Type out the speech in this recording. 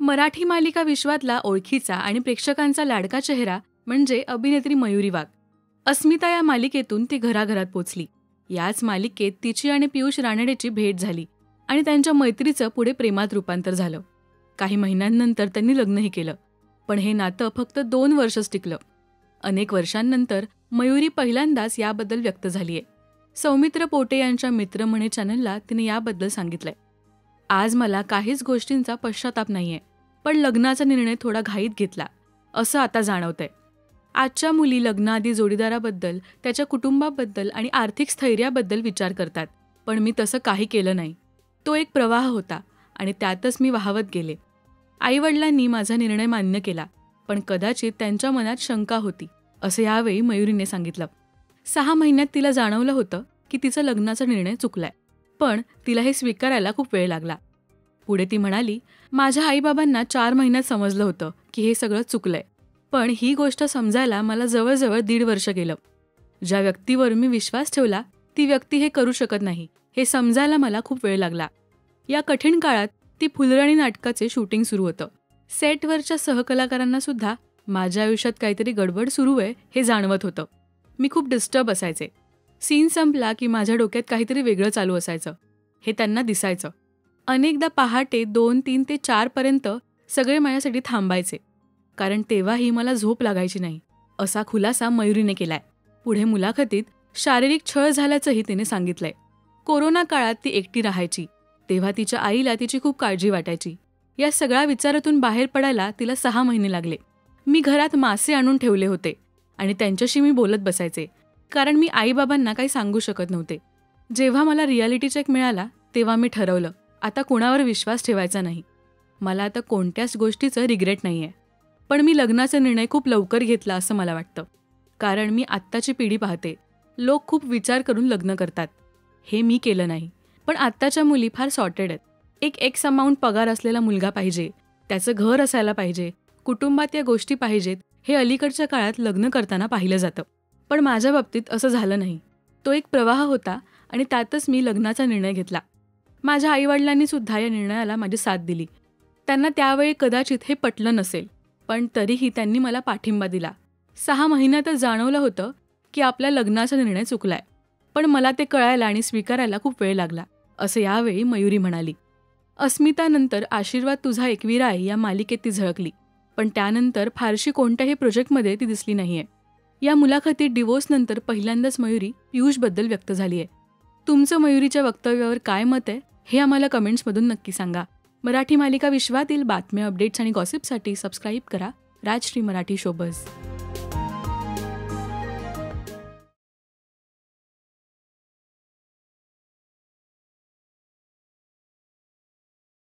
मराठी मालिका विश्वातला ओळखीचा आणि प्रेक्षकांचा लाडका चेहरा म्हणजे अभिनेत्री मयुरी वाघ. अस्मिता या मालिकेतून ती घराघरात पोचली. याच मालिकेत तिची आणि पियुष रानडेची भेट झाली आणि त्यांच्या मैत्रीचं पुढे प्रेमात रूपांतर झालं. काही महिन्यांनंतर त्यांनी लग्नही केलं. पण हे नातं फक्त 2 वर्षच टिकलं. अनेक वर्षांनंतर मयुरी पहिल्यांदाच याबद्दल व्यक्त झालीय. सौमित्र पोटे यांच्या मित्र म्हणे चॅनलला तिने याबद्दल सांगितलंय. आज मला काहीच गोष्टींचा पश्चाताप नाहीये, पण लग्नाचा निर्णय थोडा घाईत घेतला असं आता जाणवतंय. आजच्या मुली लग्नाआधी जोडीदाराबद्दल, त्याच्या कुटुंबाबद्दल आणि आर्थिक स्थैर्याबद्दल विचार करतात, पण मी तसं काही केलं नाही. तो एक प्रवाह होता आणि त्यातच मी वाहवत गेले. आईवडिलांनी माझा निर्णय मान्य केला, पण कदाचित त्यांच्या मनात शंका होती असं यावेळी मयुरीने सांगितलं. 6 महिन्यात तिला जाणवलं होतं की तिचा लग्नाचा निर्णय चुकलाय, पण तिला हे स्वीकारायला खूप वेळ लागला. पुढे ती म्हणाली, माझ्या आईबाबांना 4 महिन्यात समजलं होतं की हे सगळं चुकलंय, पण ही गोष्ट समजायला मला जवळजवळ 1.5 वर्ष गेलं. ज्या व्यक्तीवर मी विश्वास ठेवला ती व्यक्ती हे करू शकत नाही हे समजायला मला खूप वेळ लागला. या कठीण काळात ती फुलराणी नाटकाचे शूटिंग सुरू होतं. सेटवरच्या सहकलाकारांना सुद्धा माझ्या आयुष्यात काहीतरी गडबड सुरू आहे हे जाणवत होतं. मी खूप डिस्टर्ब असायचे. सीन संपला की माझ्या डोक्यात काहीतरी वेगळं चालू असायचं हे त्यांना दिसायचं. अनेकदा पहाटे 2, 3 ते 4 पर्यंत सगळे माझ्यासाठी थांबायचे, कारण तेव्हाही मला झोप लागायची नाही असा खुलासा मयुरीने केलाय. पुढे मुलाखतीत शारीरिक छळ झाल्याचंही तिने सांगितलंय. कोरोना काळात ती एकटी राहायची, तेव्हा तिच्या आईला तिची खूप काळजी वाटायची. या सगळ्या विचारातून बाहेर पडायला तिला 6 महिने लागले. मी घरात मासे आणून ठेवले होते आणि त्यांच्याशी मी बोलत बसायचे, कारण मी आईबाबांना काही सांगू शकत नव्हते. जेव्हा मला रियालिटी चेक मिळाला तेव्हा मी ठरवलं, आता कुणावर विश्वास ठेवायचा नाही. मला आता कोणत्याच गोष्टीचं रिग्रेट नाहीये. पण मी लग्नाचा निर्णय खूप लवकर घेतला असं मला वाटतं, कारण मी आत्ताची पिढी पाहते. लोक खूप विचार करून लग्न करतात. हे मी केलं नाही. पण आत्ताच्या मुली फार सॉर्टेड आहेत. एक एक्स अमाऊंट पगार असलेला मुलगा पाहिजे, त्याचं घर असायला पाहिजे, कुटुंबात या गोष्टी पाहिजेत हे अलीकडच्या काळात लग्न करताना पाहिलं जातं. पण माझ्या बाबतीत असं झालं नाही. तो एक प्रवाह होता आणि त्यातच मी लग्नाचा निर्णय घेतला. माझ्या आईवडिलांनी सुद्धा या निर्णयाला माझी साथ दिली. त्यांना त्यावेळी कदाचित हे पटलं नसेल, पण तरीही त्यांनी मला पाठिंबा दिला. 6 महिन्यातच जाणवलं होतं की आपल्या लग्नाचा निर्णय चुकलाय, पण मला ते कळायला आणि स्वीकारायला खूप वेळ लागला असं यावेळी मयुरी म्हणाली. अस्मितानंतर आशीर्वाद तुझा एकविरा आहे या मालिकेत ती झळकली, पण त्यानंतर फारशी कोणत्याही प्रोजेक्टमध्ये ती दिसली नाहीये. या मुलाखतीत डिवोर्सनंतर पहिल्यांदाच मयुरी पियुषबद्दल व्यक्त झाली आहे. तुमचं मयुरीच्या वक्तव्यावर काय मत आहे हे आम्हाला कमेंट्समधून नक्की सांगा. मराठी मालिका विश्वातील बातम्या, अपडेट्स आणि गॉसिपसाठी सबस्क्राईब करा राजश्री मराठी शोबज.